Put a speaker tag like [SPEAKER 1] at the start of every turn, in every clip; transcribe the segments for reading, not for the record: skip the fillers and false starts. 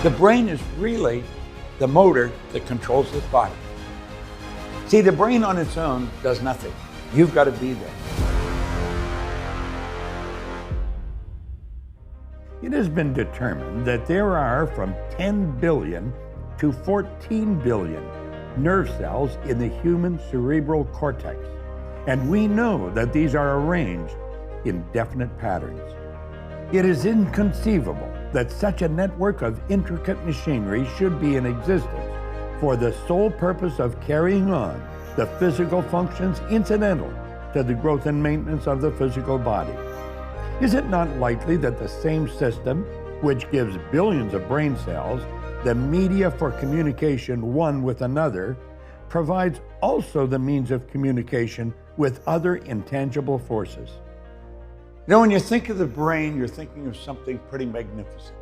[SPEAKER 1] The brain is really the motor that controls the body. See, the brain on its own does nothing. You've got to be there. It has been determined that there are from 10 billion to 14 billion nerve cells in the human cerebral cortex. And we know that these are arranged in definite patterns. It is inconceivable that such a network of intricate machinery should be in existence for the sole purpose of carrying on the physical functions incidental to the growth and maintenance of the physical body. Is it not likely that the same system, which gives billions of brain cells the media for communication one with another, provides also the means of communication with other intangible forces? You know, when you think of the brain, you're thinking of something pretty magnificent.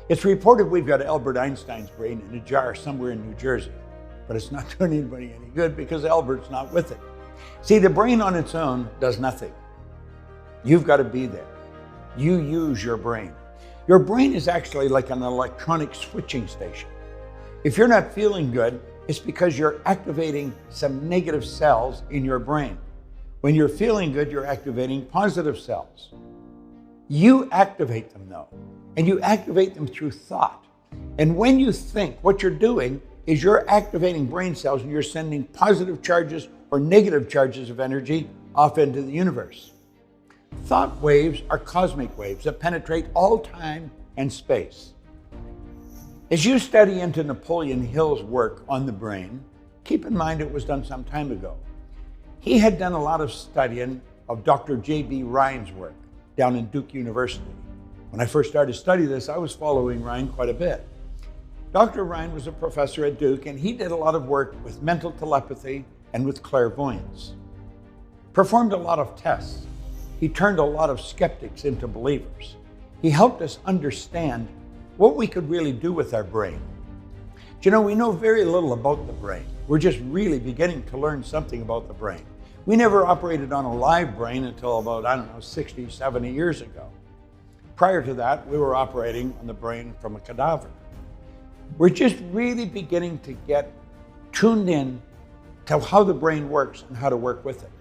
[SPEAKER 1] It's reported we've got Albert Einstein's brain in a jar somewhere in New Jersey, but it's not doing anybody any good because Albert's not with it. See, the brain on its own does nothing. You've got to be there. You use your brain. Your brain is actually like an electronic switching station. If you're not feeling good, it's because you're activating some negative cells in your brain. When you're feeling good, you're activating positive cells. You activate them though, and you activate them through thought. And when you think, what you're doing is you're activating brain cells and you're sending positive charges or negative charges of energy off into the universe. Thought waves are cosmic waves that penetrate all time and space. As you study into Napoleon Hill's work on the brain, keep in mind it was done some time ago. He had done a lot of studying of Dr. J.B. Rhine's work down in Duke University. When I first started studying this, I was following Rhine quite a bit. Dr. Rhine was a professor at Duke, and he did a lot of work with mental telepathy and with clairvoyance. Performed a lot of tests. He turned a lot of skeptics into believers. He helped us understand what we could really do with our brain. You know, we know very little about the brain. We're just really beginning to learn something about the brain. We never operated on a live brain until about, 60, 70 years ago. Prior to that, we were operating on the brain from a cadaver. We're just really beginning to get tuned in to how the brain works and how to work with it.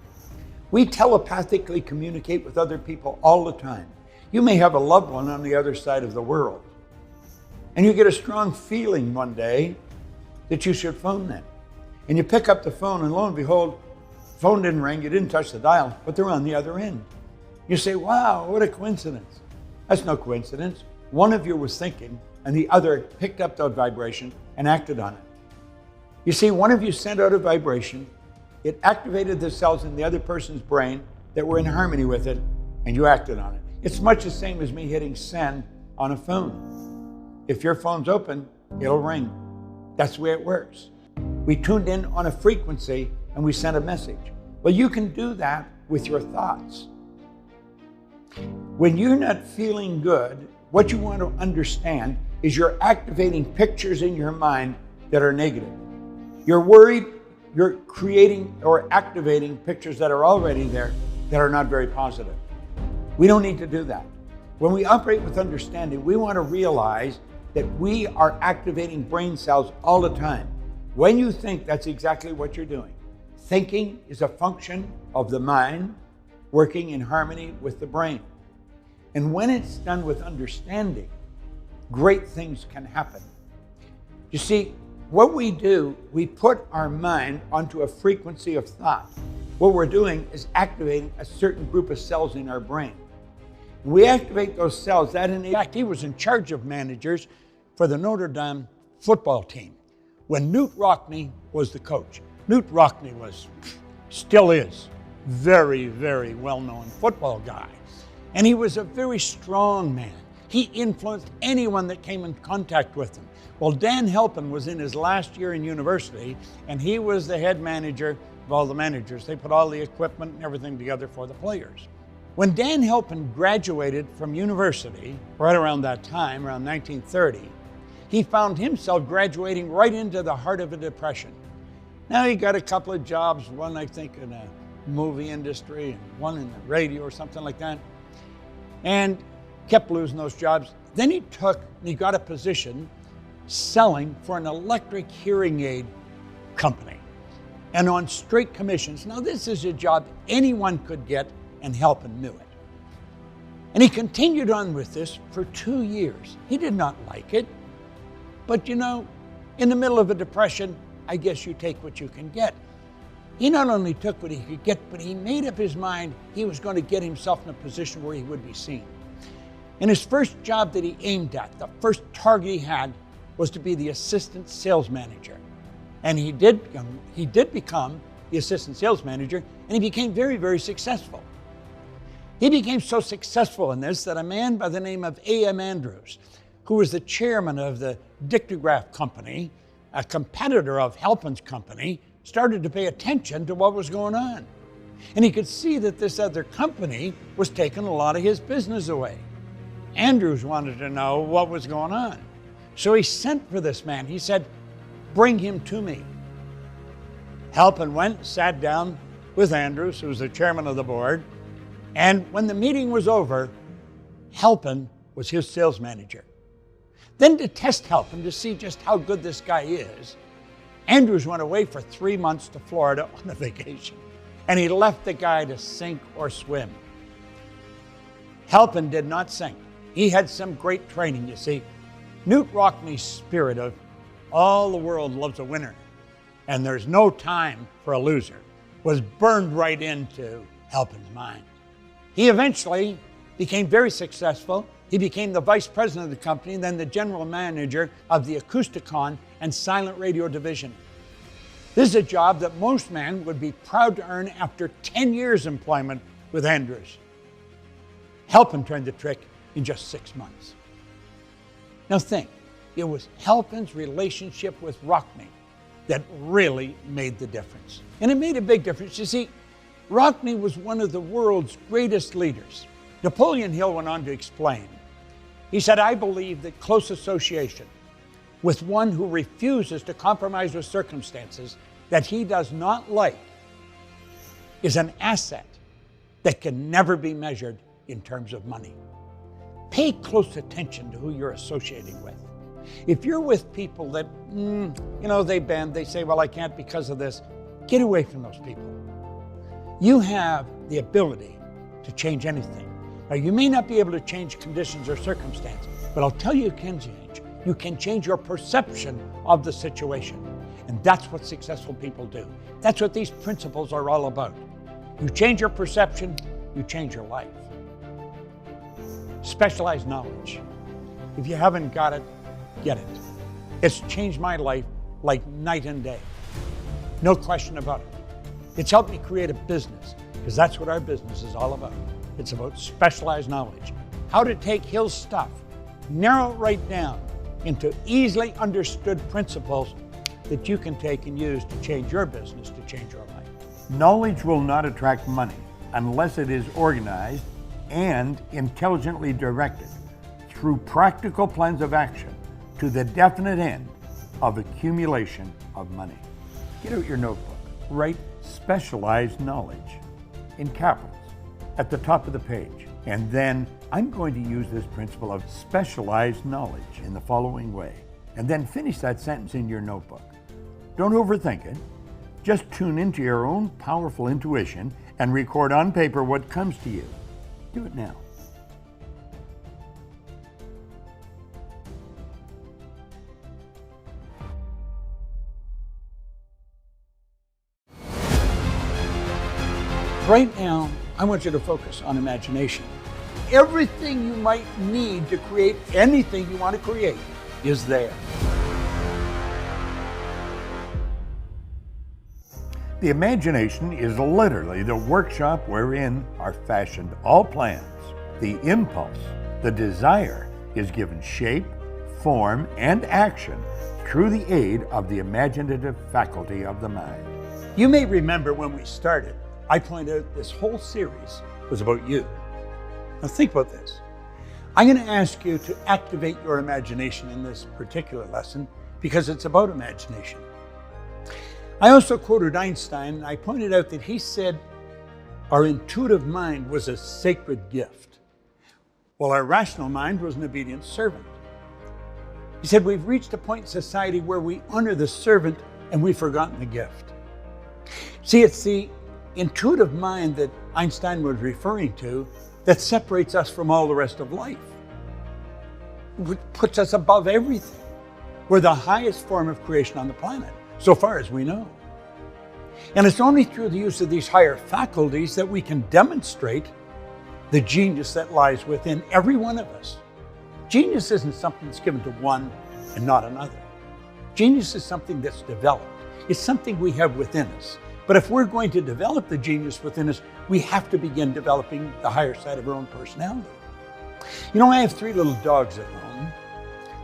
[SPEAKER 1] We telepathically communicate with other people all the time. You may have a loved one on the other side of the world, and you get a strong feeling one day that you should phone them. And you pick up the phone, and lo and behold, the phone didn't ring, you didn't touch the dial, but they're on the other end. You say, wow, what a coincidence. That's no coincidence. One of you was thinking, and the other picked up that vibration and acted on it. You see, one of you sent out a vibration, it activated the cells in the other person's brain that were in harmony with it, and you acted on it. It's much the same as me hitting send on a phone. If your phone's open, it'll ring. That's the way it works. We tuned in on a frequency and we sent a message. Well, you can do that with your thoughts. When you're not feeling good, what you want to understand is you're activating pictures in your mind that are negative. You're worried, you're creating or activating pictures that are already there that are not very positive. We don't need to do that. When we operate with understanding, we want to realize that we are activating brain cells all the time. When you think, that's exactly what you're doing. Thinking is a function of the mind working in harmony with the brain. And when it's done with understanding, great things can happen. You see, what we do, we put our mind onto a frequency of thought. What we're doing is activating a certain group of cells in our brain. We activate those cells. In fact, he was in charge of managers for the Notre Dame football team when Knute Rockne was the coach. Knute Rockne still is, very, very well-known football guy. And he was a very strong man. He influenced anyone that came in contact with him. Well, Dan Halpin was in his last year in university, and he was the head manager of all the managers. They put all the equipment and everything together for the players. When Dan Halpin graduated from university, right around that time, around 1930, he found himself graduating right into the heart of a depression. Now he got a couple of jobs, one I think in a movie industry and one in the radio or something like that, and kept losing those jobs. Then he got a position selling for an electric hearing aid company and on straight commissions. Now, this is a job anyone could get, and Halpin knew it. And he continued on with this for 2 years. He did not like it, but you know, in the middle of a depression, I guess you take what you can get. He not only took what he could get, but he made up his mind he was going to get himself in a position where he would be seen. And his first job that he aimed at, the first target he had, was to be the assistant sales manager. And he did become the assistant sales manager, and he became very, very successful. He became so successful in this that a man by the name of A.M. Andrews, who was the chairman of the Dictograph Company, a competitor of Halpin's company, started to pay attention to what was going on. And he could see that this other company was taking a lot of his business away. Andrews wanted to know what was going on. So he sent for this man. He said, "Bring him to me." Halpin went, sat down with Andrews, who was the chairman of the board, and when the meeting was over, Halpin was his sales manager. Then to test Halpin to see just how good this guy is, Andrews went away for 3 months to Florida on a vacation, and he left the guy to sink or swim. Halpin did not sink. He had some great training, you see. Knute Rockne's spirit of all the world loves a winner, and there's no time for a loser, was burned right into Halpin's mind. He eventually became very successful. He became the vice president of the company, and then the general manager of the Acousticon and silent radio division. This is a job that most men would be proud to earn after 10 years employment with Andrews. Halpin turned the trick in just 6 months. Now think, it was Halpin's relationship with Rockne that really made the difference. And it made a big difference. You see, Rockne was one of the world's greatest leaders. Napoleon Hill went on to explain. He said, "I believe that close association with one who refuses to compromise with circumstances that he does not like is an asset that can never be measured in terms of money." Pay close attention to who you're associating with. If you're with people that, they bend, they say, "Well, I can't because of this," get away from those people. You have the ability to change anything. Now, you may not be able to change conditions or circumstances, but I'll tell you, you can change. You can change your perception of the situation. And that's what successful people do. That's what these principles are all about. You change your perception, you change your life. Specialized knowledge. If you haven't got it, get it. It's changed my life like night and day. No question about it. It's helped me create a business, because that's what our business is all about. It's about specialized knowledge. How to take Hill's stuff, narrow it right down into easily understood principles that you can take and use to change your business, to change your life. Knowledge will not attract money unless it is organized and intelligently directed through practical plans of action to the definite end of accumulation of money. Get out your notebook, write specialized knowledge in capitals at the top of the page. And then I'm going to use this principle of specialized knowledge in the following way. And then finish that sentence in your notebook. Don't overthink it. Just tune into your own powerful intuition and record on paper what comes to you. Do it now. Right now, I want you to focus on imagination. Everything you might need to create anything you want to create is there. The imagination is literally the workshop wherein are fashioned all plans. The impulse, the desire, is given shape, form, and action through the aid of the imaginative faculty of the mind. You may remember when we started, I pointed out this whole series was about you. Now think about this. I'm going to ask you to activate your imagination in this particular lesson because it's about imagination. I also quoted Einstein, and I pointed out that he said our intuitive mind was a sacred gift, while our rational mind was an obedient servant. He said, we've reached a point in society where we honor the servant and we've forgotten the gift. See, it's the intuitive mind that Einstein was referring to that separates us from all the rest of life. It puts us above everything. We're the highest form of creation on the planet, so far as we know. And it's only through the use of these higher faculties that we can demonstrate the genius that lies within every one of us. Genius isn't something that's given to one and not another. Genius is something that's developed. It's something we have within us. But if we're going to develop the genius within us, we have to begin developing the higher side of our own personality. You know, I have 3 little dogs at home.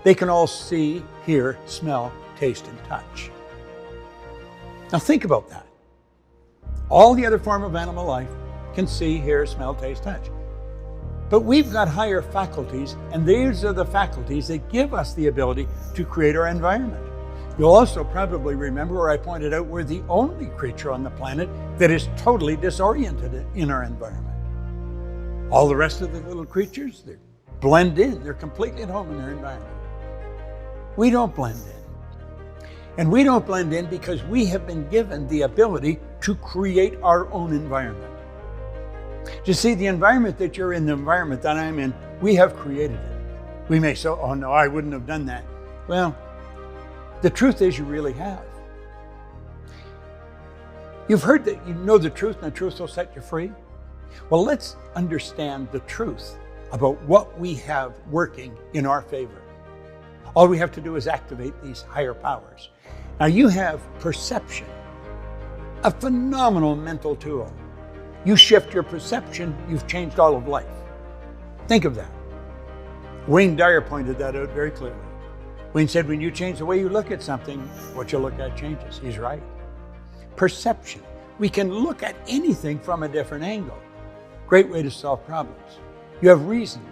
[SPEAKER 1] They can all see, hear, smell, taste, and touch. Now think about that. All the other form of animal life can see, hear, smell, taste, touch. But we've got higher faculties, and these are the faculties that give us the ability to create our environment. You'll also probably remember where I pointed out we're the only creature on the planet that is totally disoriented in our environment. All the rest of the little creatures, they blend in. They're completely at home in their environment. We don't blend in. And we don't blend in because we have been given the ability to create our own environment. You see, the environment that you're in, the environment that I'm in, we have created it. We may say, oh no, I wouldn't have done that. Well, the truth is you really have. You've heard that you know the truth and the truth will set you free. Well, let's understand the truth about what we have working in our favor. All we have to do is activate these higher powers. Now you have perception, a phenomenal mental tool. You shift your perception, you've changed all of life. Think of that. Wayne Dyer pointed that out very clearly. Wayne said, when you change the way you look at something, what you look at changes. He's right. Perception. We can look at anything from a different angle. Great way to solve problems. You have reason.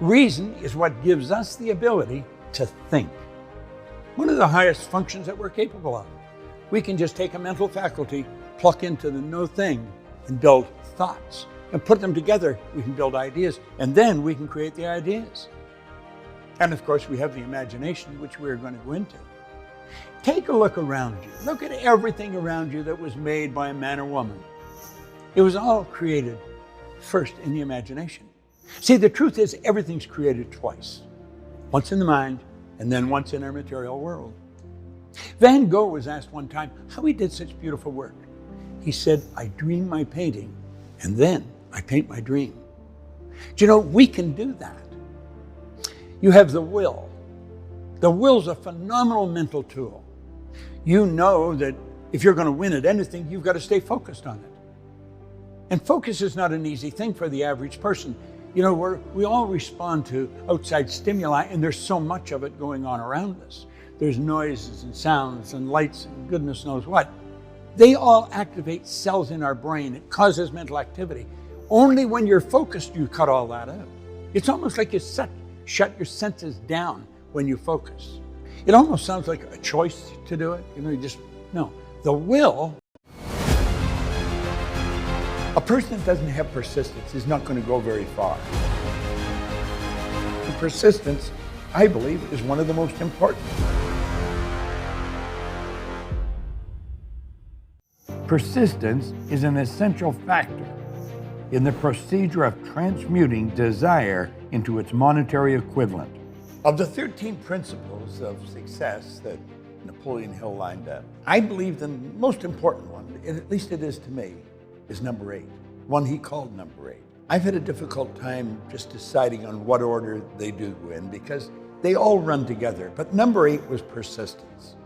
[SPEAKER 1] Reason is what gives us the ability to think. One of the highest functions that we're capable of. We can just take a mental faculty, pluck into the no thing, and build thoughts. And put them together, we can build ideas, and then we can create the ideas. And of course, we have the imagination, which we're going to go into. Take a look around you. Look at everything around you that was made by a man or woman. It was all created first in the imagination. See, the truth is everything's created twice. Once in the mind, and then once in our material world. Van Gogh was asked one time how he did such beautiful work. He said, I dream my painting, and then I paint my dream. Do you know, we can do that. You have the will. The will's a phenomenal mental tool. You know that if you're going to win at anything, you've got to stay focused on it. And focus is not an easy thing for the average person. You know, we all respond to outside stimuli, and there's so much of it going on around us. There's noises and sounds and lights and goodness knows what. They all activate cells in our brain. It causes mental activity. Only when you're focused, you cut all that out. It's almost like you shut your senses down when you focus. It almost sounds like a choice to do it. You know, no. The will, a person that doesn't have persistence is not going to go very far. And persistence, I believe, is one of the most important. Persistence is an essential factor in the procedure of transmuting desire into its monetary equivalent. Of the 13 principles of success that Napoleon Hill lined up, I believe the most important one, at least it is to me, is number 8, one he called number 8. I've had a difficult time just deciding on what order they do go in because they all run together, but number 8 was persistence.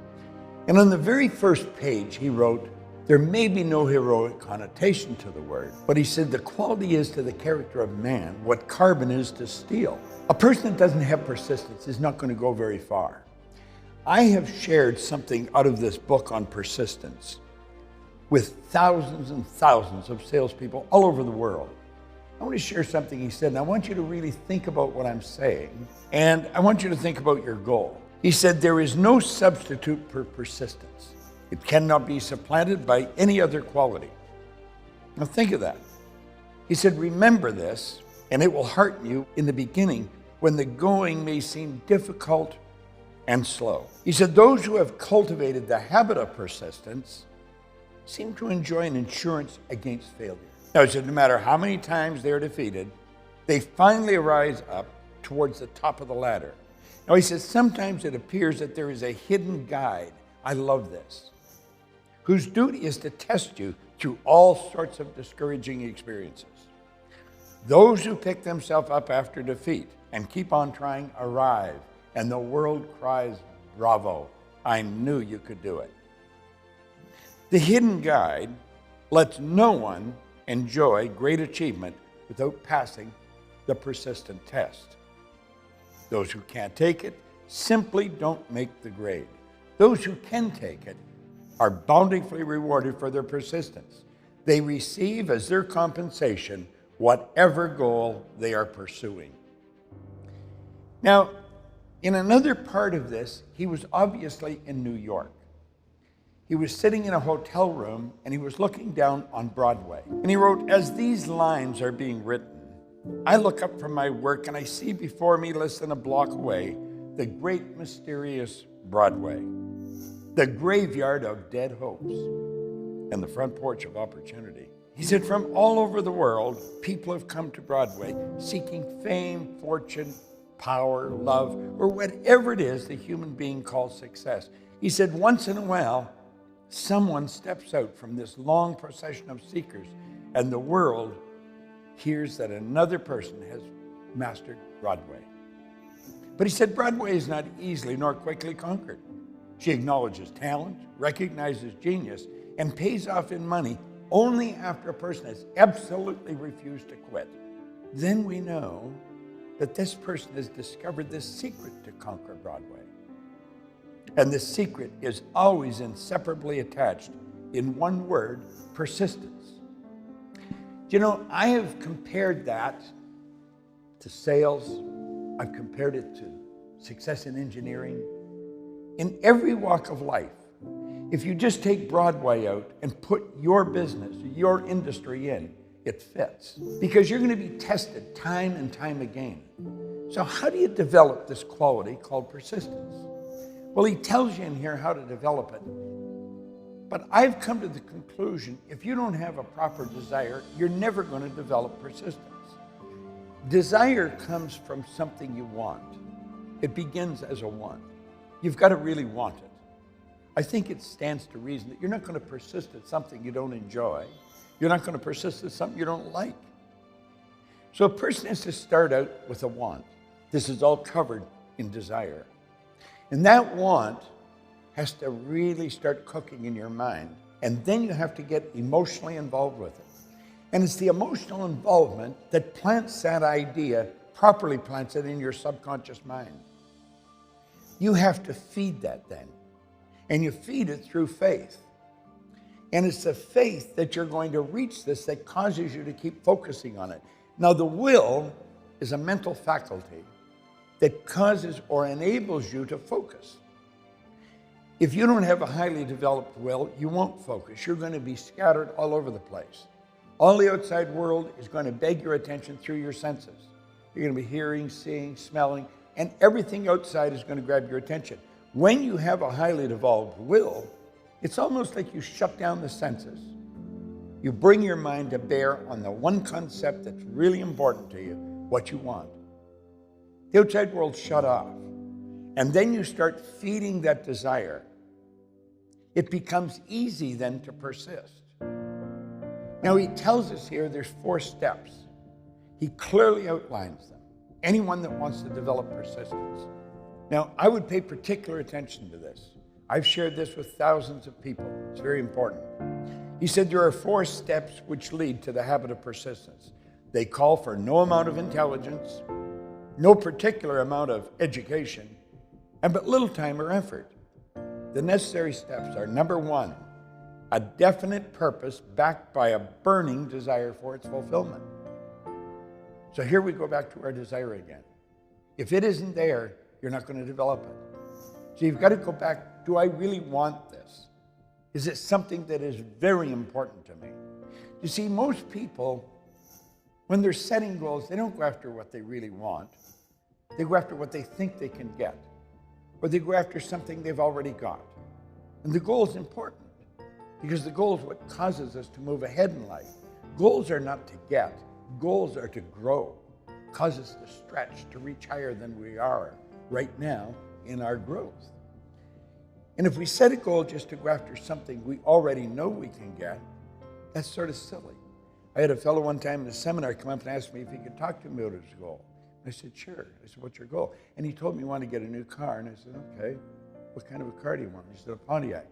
[SPEAKER 1] And on the very first page he wrote, there may be no heroic connotation to the word, but he said the quality is to the character of man what carbon is to steel. A person that doesn't have persistence is not going to go very far. I have shared something out of this book on persistence with thousands and thousands of salespeople all over the world. I want to share something he said, and I want you to really think about what I'm saying, and I want you to think about your goal. He said, there is no substitute for persistence. It cannot be supplanted by any other quality. Now think of that. He said, remember this, and it will hearten you in the beginning when the going may seem difficult and slow. He said, those who have cultivated the habit of persistence seem to enjoy an insurance against failure. Now, he said, no matter how many times they're defeated, they finally rise up towards the top of the ladder. Now, he says, sometimes it appears that there is a hidden guide. I love this. Whose duty is to test you through all sorts of discouraging experiences. Those who pick themselves up after defeat and keep on trying arrive, and the world cries, bravo, I knew you could do it. The hidden guide lets no one enjoy great achievement without passing the persistent test. Those who can't take it simply don't make the grade. Those who can take it are bountifully rewarded for their persistence. They receive as their compensation whatever goal they are pursuing. Now, in another part of this, he was obviously in New York. He was sitting in a hotel room and he was looking down on Broadway. And he wrote, as these lines are being written, I look up from my work and I see before me, less than a block away, the great mysterious Broadway, the graveyard of dead hopes and the front porch of opportunity. He said, from all over the world, people have come to Broadway seeking fame, fortune, power, love, or whatever it is the human being calls success. He said, once in a while, someone steps out from this long procession of seekers and the world hears that another person has mastered Broadway. But he said, Broadway is not easily nor quickly conquered. She acknowledges talent, recognizes genius, and pays off in money only after a person has absolutely refused to quit. Then we know that this person has discovered the secret to conquer Broadway. And the secret is always inseparably attached in one word, persistence. You know, I have compared that to sales. I've compared it to success in engineering. In every walk of life, if you just take Broadway out and put your business, your industry in, it fits. Because you're going to be tested time and time again. So how do you develop this quality called persistence? Well, he tells you in here how to develop it. But I've come to the conclusion, if you don't have a proper desire, you're never going to develop persistence. Desire comes from something you want. It begins as a want. You've got to really want it. I think it stands to reason that you're not going to persist at something you don't enjoy. You're not going to persist at something you don't like. So a person has to start out with a want. This is all covered in desire. And that want has to really start cooking in your mind. And then you have to get emotionally involved with it. And it's the emotional involvement that plants that idea, properly plants it in your subconscious mind. You have to feed that then. And you feed it through faith. And it's the faith that you're going to reach this that causes you to keep focusing on it. Now, the will is a mental faculty that causes or enables you to focus. If you don't have a highly developed will, you won't focus. You're going to be scattered all over the place. All the outside world is going to beg your attention through your senses. You're going to be hearing, seeing, smelling, and everything outside is going to grab your attention. When you have a highly developed will, it's almost like you shut down the senses. You bring your mind to bear on the one concept that's really important to you, what you want. The outside world shut off. And then you start feeding that desire. It becomes easy then to persist. Now he tells us here there's 4 steps. He clearly outlines them. Anyone that wants to develop persistence. Now I would pay particular attention to this. I've shared this with thousands of people. It's very important. He said there are 4 steps which lead to the habit of persistence. They call for no amount of intelligence, no particular amount of education, and but little time or effort. The necessary steps are, number 1, a definite purpose backed by a burning desire for its fulfillment. So here we go back to our desire again. If it isn't there, you're not going to develop it. So you've got to go back, do I really want this? Is it something that is very important to me? You see, most people, when they're setting goals, they don't go after what they really want. They go after what they think they can get. or they go after something they've already got. And the goal is important because the goal is what causes us to move ahead in life. Goals are not to get, goals are to grow, cause us to stretch, to reach higher than we are right now in our growth. And if we set a goal just to go after something we already know we can get, that's sort of silly. I had a fellow one time in a seminar come up and ask me if he could talk to me about his goal. I said, sure. I said, what's your goal? And he told me he wanted to get a new car. And I said, okay, what kind of a car do you want? He said, a Pontiac.